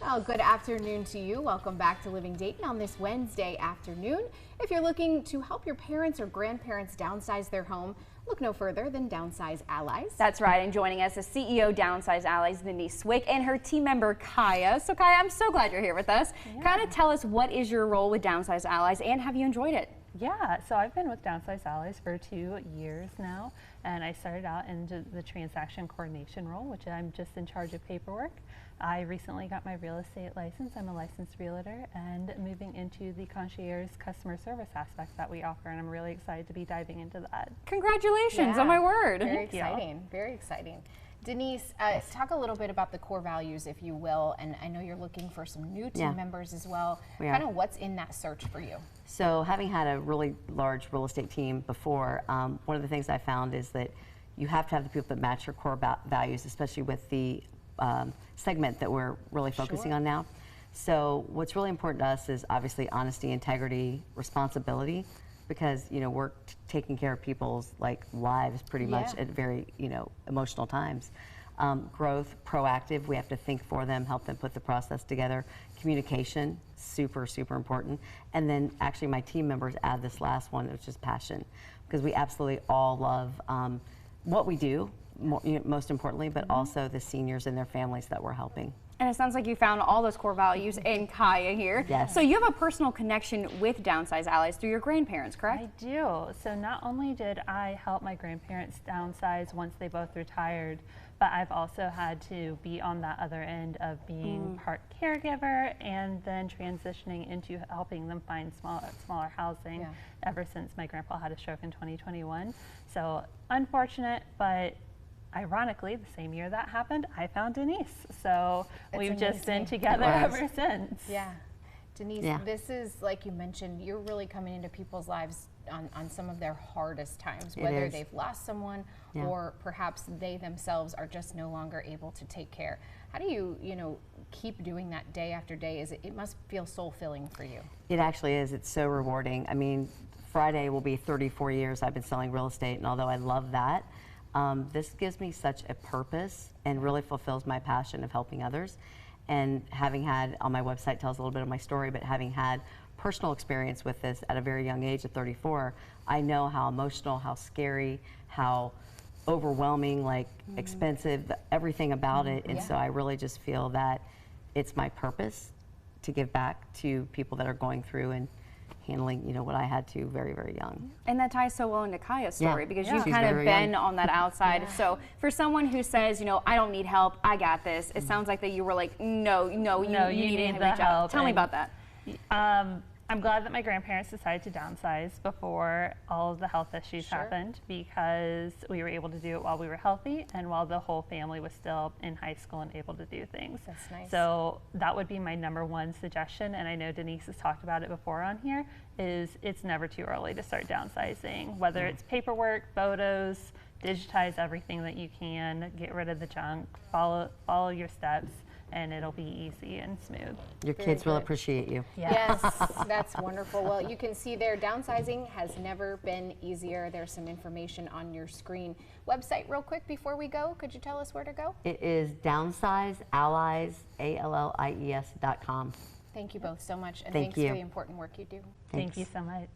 Well, good afternoon to you. Welcome back to Living Dayton on this Wednesday afternoon. If you're looking to help your parents or grandparents downsize their home, look no further than Downsize Allies. That's right, and joining us is CEO Downsize Allies, Denise Swick, and her team member Kaya. So Kaya, I'm so glad you're here with us. Yeah. Kind of tell us, what is your role with Downsize Allies, and have you enjoyed it? Yeah, so I've been with Downsize Allies for 2 years now, and I started out in the transaction coordination role, which I'm just in charge of paperwork. I recently got my real estate license. I'm a licensed realtor, and moving into the concierge customer service aspect that we offer, and I'm really excited to be diving into that. Congratulations, on my word. Very exciting, very exciting. Denise, talk a little bit about the core values, if you will, and I know you're looking for some new team members as well. Kind of what's in that search for you? So having had a really large real estate team before, one of the things I found is that you have to have the people that match your core values, especially with the segment that we're really focusing on now. So what's really important to us is obviously honesty, integrity, responsibility, because we're taking care of people's lives pretty much at very emotional times. Growth, proactive, we have to think for them, help them put the process together. Communication, super important. And then actually my team members add this last one, which is passion, because we absolutely all love what we do, most importantly, but also the seniors and their families that we're helping. And it sounds like you found all those core values in Kaya here. Yes. So you have a personal connection with Downsize Allies through your grandparents, correct? I do. So not only did I help my grandparents downsize once they both retired, but I've also had to be on that other end of being part caregiver and then transitioning into helping them find smaller housing ever since my grandpa had a stroke in 2021. So unfortunate, but ironically, the same year that happened, I found Denise. So we've just been together ever since. Yeah. Denise, this is, like you mentioned, you're really coming into people's lives on some of their hardest times, whether they've lost someone or perhaps they themselves are just no longer able to take care. How do you, keep doing that day after day? It must feel soul-filling for you. It actually is. It's so rewarding. I mean, Friday will be 34 years I've been selling real estate, and although I love that, this gives me such a purpose and really fulfills my passion of helping others. And having had, on my website tells a little bit of my story, but having had personal experience with this at a very young age of 34, I know how emotional, how scary, how overwhelming, expensive, everything about it. And so I really just feel that it's my purpose to give back to people that are going through and handling, what I had to very young. And that ties so well into Kaya's story because you've kind of been on that outside. So for someone who says, I don't need help, I got this, it sounds like that you were like, no, you need to reach out. Tell me about that. I'm glad that my grandparents decided to downsize before all of the health issues happened, because we were able to do it while we were healthy and while the whole family was still in high school and able to do things. That's nice. So that would be my #1 suggestion, and I know Denise has talked about it before on here, is it's never too early to start downsizing, whether it's paperwork, photos, digitize everything that you can, get rid of the junk, follow your steps, and it'll be easy and smooth. Your kids will appreciate you. Yes, that's wonderful. Well, you can see there, downsizing has never been easier. There's some information on your screen. Website real quick before we go, could you tell us where to go? It is Downsize Allies, ALLIES.com. Thank you both so much, and Thank thanks you. for the important work you do. Thank you so much.